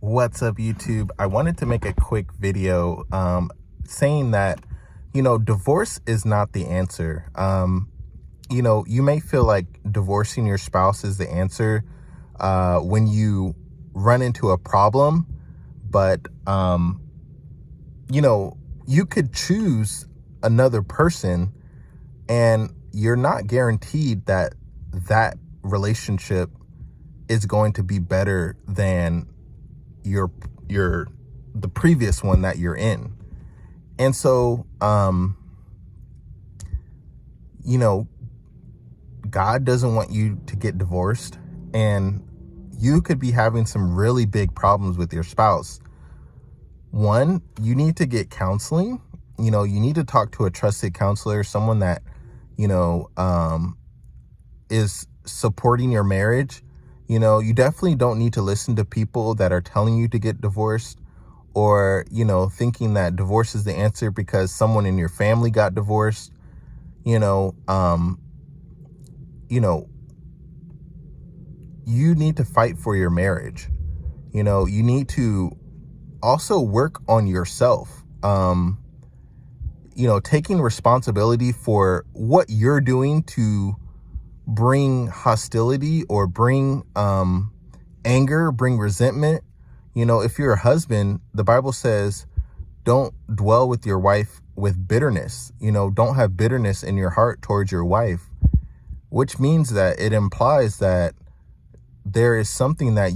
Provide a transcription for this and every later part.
What's up, YouTube? I wanted to make a quick video saying that, divorce is not the answer. You may feel like divorcing your spouse is the answer when you run into a problem, but, you could choose another person and you're not guaranteed that that relationship is going to be better than the previous one that you're in. And so, God doesn't want you to get divorced, and you could be having some really big problems with your spouse. One, you need to get counseling. You need to talk to a trusted counselor, someone that, is supporting your marriage. You definitely don't need to listen to people that are telling you to get divorced, or, thinking that divorce is the answer because someone in your family got divorced. You need to fight for your marriage. You need to also work on yourself. Taking responsibility for what you're doing to bring hostility or bring anger, bring resentment. If you're a husband, the Bible says, don't dwell with your wife with bitterness. Don't have bitterness in your heart towards your wife, which means that it implies that there is something that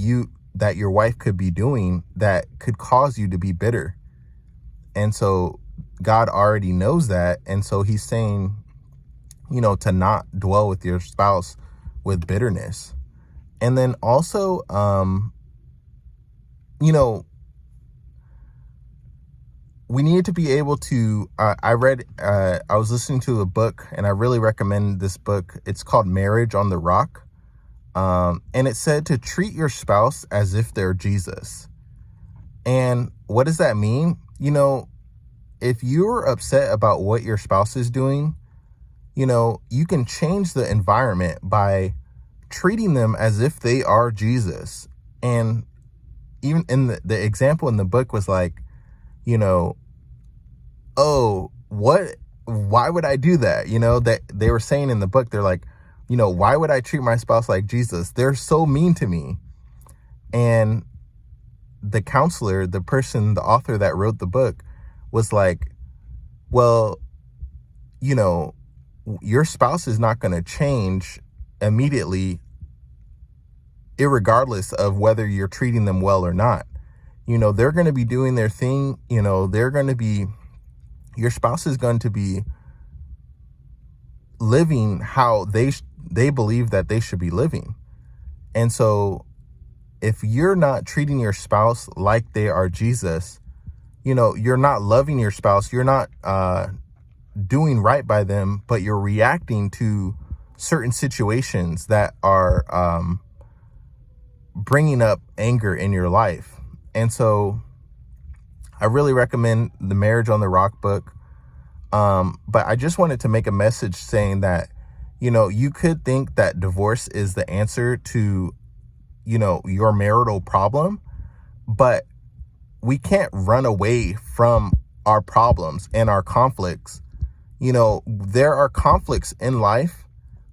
your wife could be doing that could cause you to be bitter. And so God already knows that. And so he's saying, to not dwell with your spouse with bitterness. And then also, we need to be able to, I was listening to a book, and I really recommend this book. It's called Marriage on the Rock. And it said to treat your spouse as if they're Jesus. And what does that mean? If you're upset about what your spouse is doing, you can change the environment by treating them as if they are Jesus. And even in the example in the book was like, why would I do that? That they were saying in the book, they're like, why would I treat my spouse like Jesus? They're so mean to me. And the counselor, the author that wrote the book was like, well, your spouse is not going to change immediately, irregardless of whether you're treating them well or not. They're going to be doing their thing. Your spouse is going to be living how they believe that they should be living. And so if you're not treating your spouse like they are Jesus, you're not loving your spouse. You're not, doing right by them, but you're reacting to certain situations that are bringing up anger in your life. And so I really recommend the Marriage on the Rock book. But I just wanted to make a message saying that, you could think that divorce is the answer to, your marital problem, but we can't run away from our problems and our conflicts. There are conflicts in life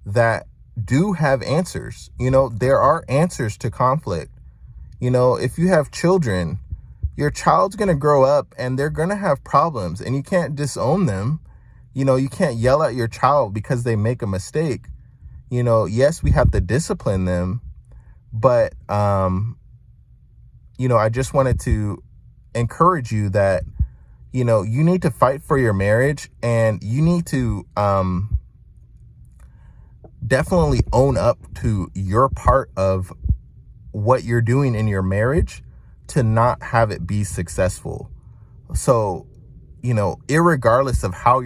that do have answers. There are answers to conflict. If you have children, your child's going to grow up and they're going to have problems, and you can't disown them. You can't yell at your child because they make a mistake. Yes, we have to discipline them, but, I just wanted to encourage you that, you need to fight for your marriage, and you need to definitely own up to your part of what you're doing in your marriage to not have it be successful. So, irregardless of how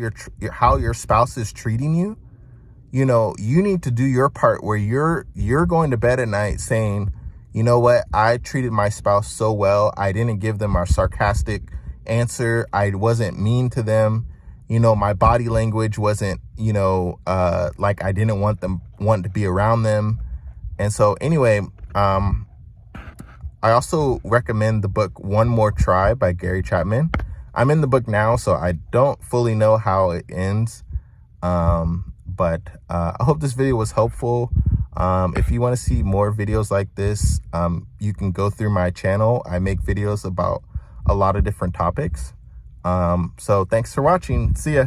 your spouse is treating you, you need to do your part where you're going to bed at night saying, you know what, I treated my spouse so well. I didn't give them a sarcastic answer. I wasn't mean to them. My body language wasn't, like I didn't want to be around them. And so anyway, I also recommend the book One More Try by Gary Chapman. I'm in the book now, so I don't fully know how it ends. But I hope this video was helpful. If you want to see more videos like this, you can go through my channel. I make videos about a lot of different topics. So thanks for watching. See ya.